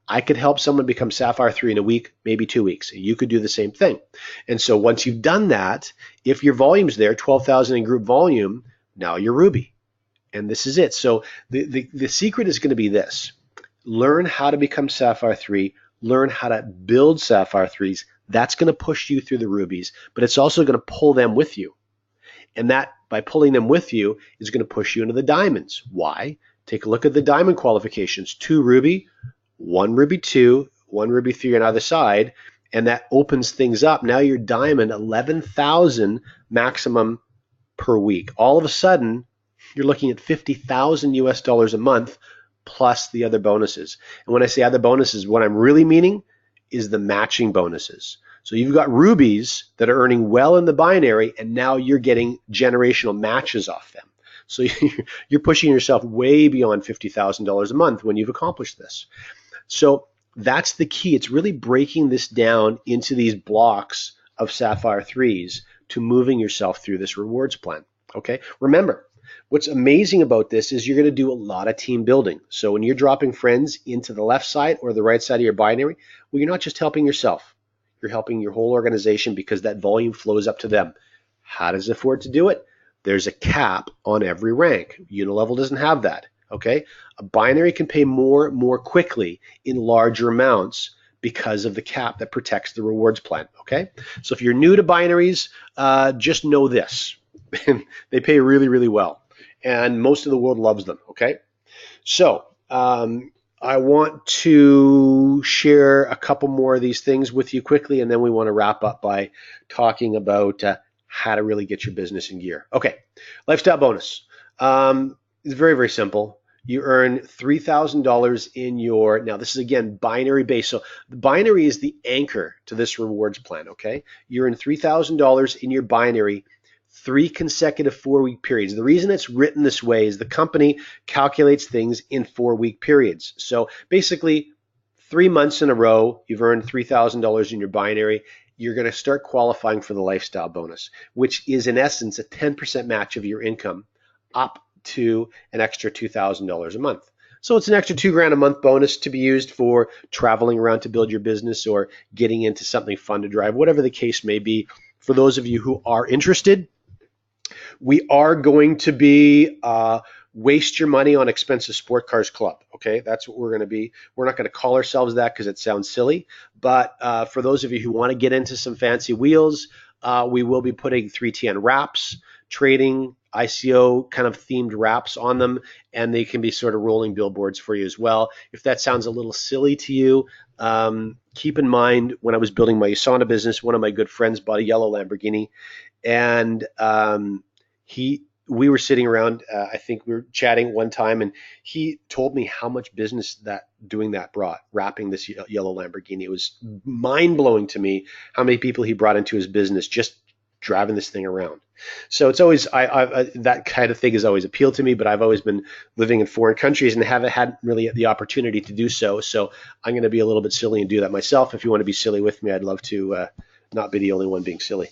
I could help someone become Sapphire 3 in a week, maybe 2 weeks. You could do the same thing. And so once you've done that, if your volume's there, 12,000 in group volume, now you're Ruby. And this is it. So the secret is going to be this. Learn how to become Sapphire 3. Learn how to build Sapphire 3s. That's going to push you through the rubies, but it's also going to pull them with you. And that, by pulling them with you, is going to push you into the diamonds. Why? Take a look at the diamond qualifications. 2 ruby, 1 ruby 2, 1 ruby 3 on either side, and that opens things up. Now you're diamond 11,000 maximum per week. All of a sudden, you're looking at 50,000 US dollars a month plus the other bonuses. And when I say other bonuses, what I'm really meaning is the matching bonuses. So you've got rubies that are earning well in the binary, and now you're getting generational matches off them. So you're pushing yourself way beyond $50,000 a month when you've accomplished this. So that's the key. It's really breaking this down into these blocks of Sapphire 3s to moving yourself through this rewards plan. Okay, remember, what's amazing about this is you're going to do a lot of team building. So when you're dropping friends into the left side or the right side of your binary, well, you're not just helping yourself. You're helping your whole organization because that volume flows up to them. How does it afford to do it? There's a cap on every rank. Unilevel doesn't have that. Okay, a binary can pay more quickly in larger amounts because of the cap that protects the rewards plan. Okay, so if you're new to binaries, just know this. They pay really, really well, and most of the world loves them. Okay, so I want to share a couple more of these things with you quickly, and then we want to wrap up by talking about how to really get your business in gear. Okay, lifestyle bonus. It's very, very simple. You earn $3,000 in your, now this is again binary based. So the binary is the anchor to this rewards plan, okay? You earn $3,000 in your binary 3 consecutive 4-week periods. The reason it's written this way is the company calculates things in 4-week periods. So basically 3 months in a row, you've earned $3,000 in your binary. You're going to start qualifying for the lifestyle bonus, which is in essence a 10% match of your income up to an extra $2,000 a month. So it's an extra $2,000 a month bonus to be used for traveling around to build your business or getting into something fun to drive, whatever the case may be. For those of you who are interested, we are going to be Waste Your Money on Expensive Sport Cars Club. Okay, that's what we're going to be. We're not going to call ourselves that because it sounds silly. But for those of you who want to get into some fancy wheels, we will be putting 3TN wraps, trading, ICO kind of themed wraps on them, and they can be sort of rolling billboards for you as well. If that sounds a little silly to you, keep in mind when I was building my Usana business, one of my good friends bought a yellow Lamborghini, and we were sitting around, I think we were chatting one time, and he told me how much business that doing that brought, wrapping this yellow Lamborghini. It was mind-blowing to me how many people he brought into his business just driving this thing around. So it's always, that kind of thing has always appealed to me, but I've always been living in foreign countries and haven't had really the opportunity to do so. So I'm going to be a little bit silly and do that myself. If you want to be silly with me, I'd love to not be the only one being silly.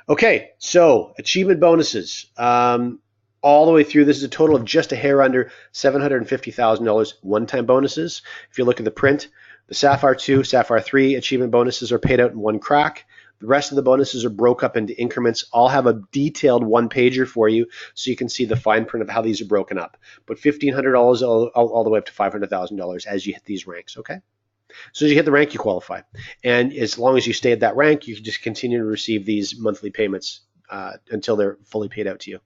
Okay, so achievement bonuses. All the way through, this is a total of just a hair under $750,000 one-time bonuses. If you look at the print, the Sapphire 2, Sapphire 3 achievement bonuses are paid out in one crack. The rest of the bonuses are broke up into increments. I'll have a detailed one-pager for you so you can see the fine print of how these are broken up. But $1,500 all the way up to $500,000 as you hit these ranks, okay? So as you hit the rank, you qualify. And as long as you stay at that rank, you can just continue to receive these monthly payments until they're fully paid out to you.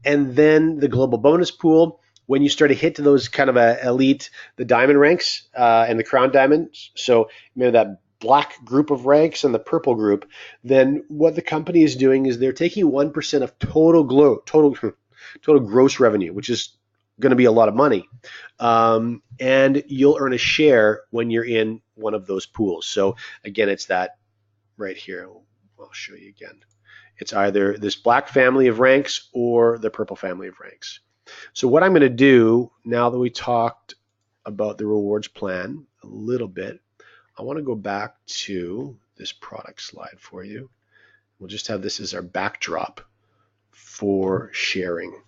And then the global bonus pool, when you start to hit to those kind of elite, the diamond ranks and the crown diamonds, so maybe that black group of ranks and the purple group, then what the company is doing is they're taking 1% of total gross revenue, which is going to be a lot of money, and you'll earn a share when you're in one of those pools. So again, it's that right here. I'll show you again. It's either this black family of ranks or the purple family of ranks. So what I'm going to do now that we talked about the rewards plan a little bit, I want to go back to this product slide for you. We'll just have this as our backdrop for sharing.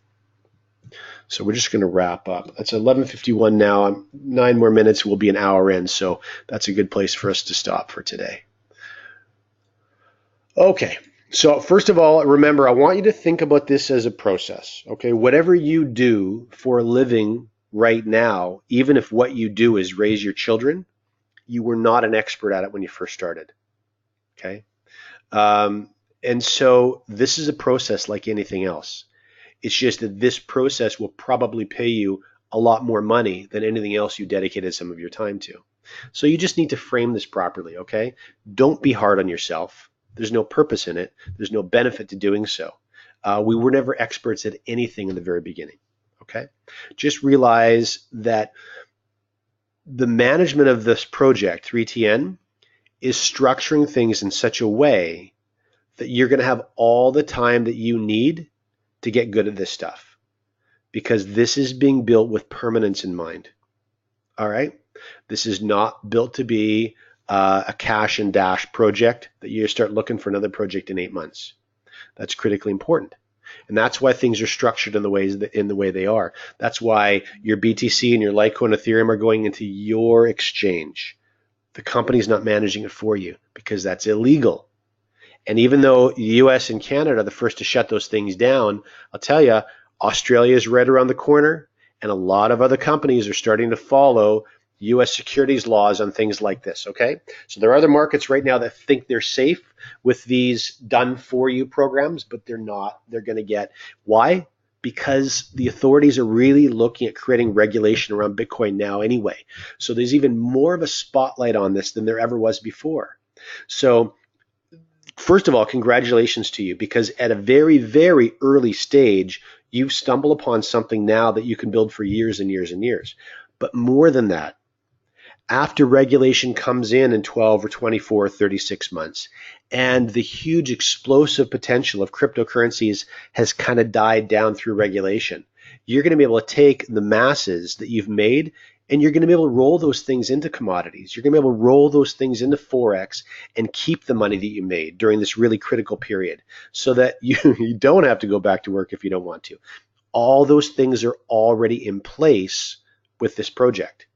So we're just going to wrap up. It's 11:51 now. 9 more minutes. We'll be an hour in, so that's a good place for us to stop for today. Okay, so first of all, remember, I want you to think about this as a process. Okay, whatever you do for a living right now, even if what you do is raise your children, you were not an expert at it when you first started. Okay. Um, and so this is a process like anything else. It's just that this process will probably pay you a lot more money than anything else you dedicated some of your time to. So you just need to frame this properly, okay? Don't be hard on yourself. There's no purpose in it. There's no benefit to doing so. We were never experts at anything in the very beginning, okay? Just realize that the management of this project, 3TN, is structuring things in such a way that you're going to have all the time that you need to get good at this stuff, because this is being built with permanence in mind. All right? This is not built to be a cash and dash project that you start looking for another project in 8 months. That's critically important. And that's why things are structured in the way they are. That's why your BTC and your Litecoin and Ethereum are going into your exchange. The company's not managing it for you because that's illegal. And even though the US and Canada are the first to shut those things down, I'll tell you, Australia is right around the corner, and a lot of other companies are starting to follow US securities laws on things like this, okay? So there are other markets right now that think they're safe with these done-for-you programs, but they're not. They're going to get, why? Because the authorities are really looking at creating regulation around Bitcoin now anyway. So there's even more of a spotlight on this than there ever was before. So first of all, congratulations to you, because at a very, very early stage, you've stumbled upon something now that you can build for years and years and years. But more than that, after regulation comes in 12 or 24 or 36 months, and the huge explosive potential of cryptocurrencies has kind of died down through regulation, you're going to be able to take the masses that you've made and you're going to be able to roll those things into commodities. You're going to be able to roll those things into Forex and keep the money that you made during this really critical period so that you don't have to go back to work if you don't want to. All those things are already in place with this project.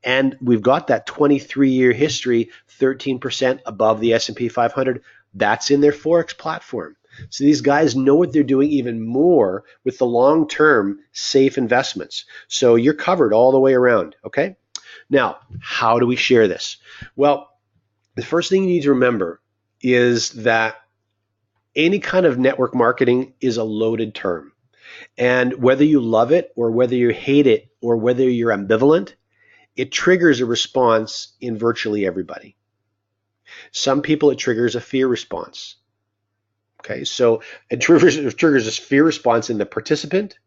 And we've got that 23-year history, 13% above the S&P 500. That's in their Forex platform. So these guys know what they're doing even more with the long-term safe investments. So you're covered all the way around, okay? Now, how do we share this? Well, the first thing you need to remember is that any kind of network marketing is a loaded term. And whether you love it or whether you hate it or whether you're ambivalent, it triggers a response in virtually everybody. Some people, it triggers a fear response. Okay, so it triggers a fear response in the participant,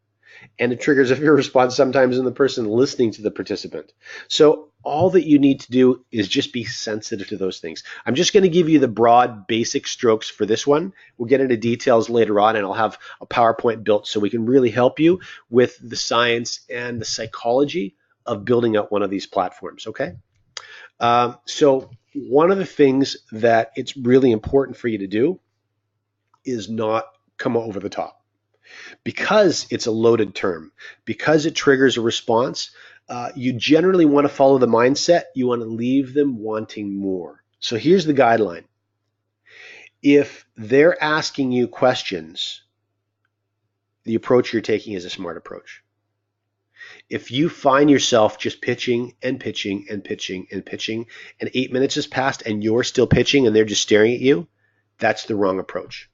and it triggers a fear response sometimes in the person listening to the participant. So all that you need to do is just be sensitive to those things. I'm just going to give you the broad basic strokes for this one. We'll get into details later on, and I'll have a PowerPoint built so we can really help you with the science and the psychology of building out one of these platforms, okay? So one of the things that it's really important for you to do is not come over the top. Because it's a loaded term, because it triggers a response, you generally want to follow the mindset. You want to leave them wanting more. So here's the guideline. If they're asking you questions, the approach you're taking is a smart approach. If you find yourself just pitching and pitching and pitching and pitching, and 8 minutes has passed and you're still pitching and they're just staring at you, that's the wrong approach.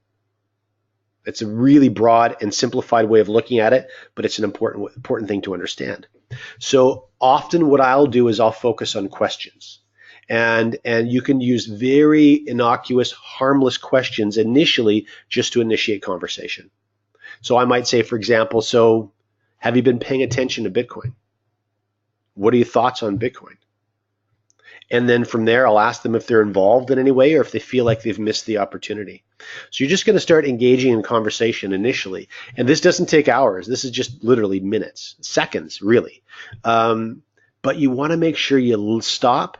It's a really broad and simplified way of looking at it, but it's an important thing to understand. So often what I'll do is I'll focus on questions. And you can use very innocuous, harmless questions initially just to initiate conversation. So I might say, for example, so have you been paying attention to Bitcoin? What are your thoughts on Bitcoin? And then from there, I'll ask them if they're involved in any way or if they feel like they've missed the opportunity. So you're just going to start engaging in conversation initially. And this doesn't take hours. This is just literally minutes, seconds, really. But you want to make sure you stop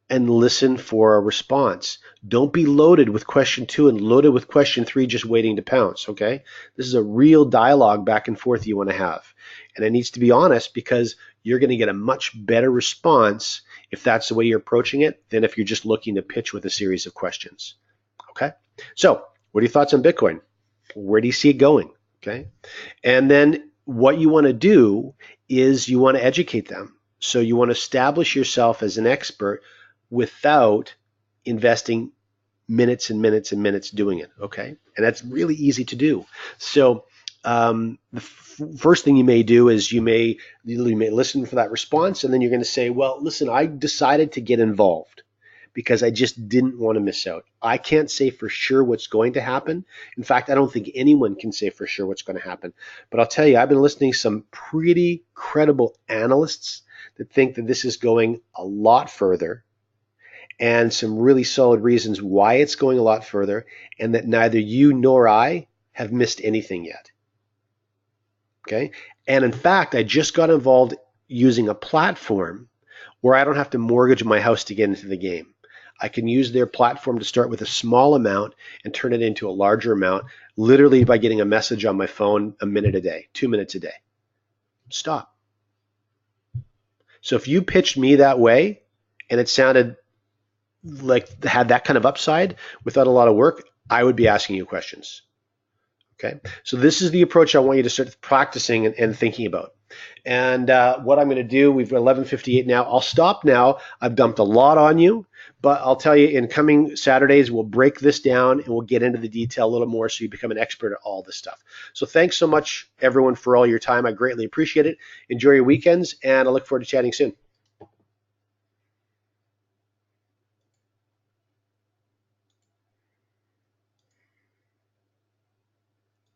and listen for a response. Don't be loaded with question 2 and loaded with question 3 just waiting to pounce, okay? This is a real dialogue back and forth you want to have. And it needs to be honest because you're going to get a much better response if that's the way you're approaching it than if you're just looking to pitch with a series of questions, okay? So what are your thoughts on Bitcoin? Where do you see it going, okay? And then what you want to do is you want to educate them. So you want to establish yourself as an expert without investing minutes and minutes and minutes doing it, okay? And that's really easy to do. So the first thing you may do is you may listen for that response, and then you're going to say, well, listen, I decided to get involved because I just didn't want to miss out. I can't say for sure what's going to happen. In fact, I don't think anyone can say for sure what's going to happen. But I'll tell you, I've been listening to some pretty credible analysts that think that this is going a lot further, and some really solid reasons why it's going a lot further, and that neither you nor I have missed anything yet. Okay? And in fact, I just got involved using a platform where I don't have to mortgage my house to get into the game. I can use their platform to start with a small amount and turn it into a larger amount, literally by getting a message on my phone a minute a day, 2 minutes a day. Stop. So if you pitched me that way and it sounded like had that kind of upside without a lot of work, I would be asking you questions. Okay, so this is the approach I want you to start practicing and thinking about. And what I'm going to do, we've got 11:58 now. I'll stop now. I've dumped a lot on you, but I'll tell you, in coming Saturdays, we'll break this down and we'll get into the detail a little more so you become an expert at all this stuff. So thanks so much, everyone, for all your time. I greatly appreciate it. Enjoy your weekends, and I look forward to chatting soon.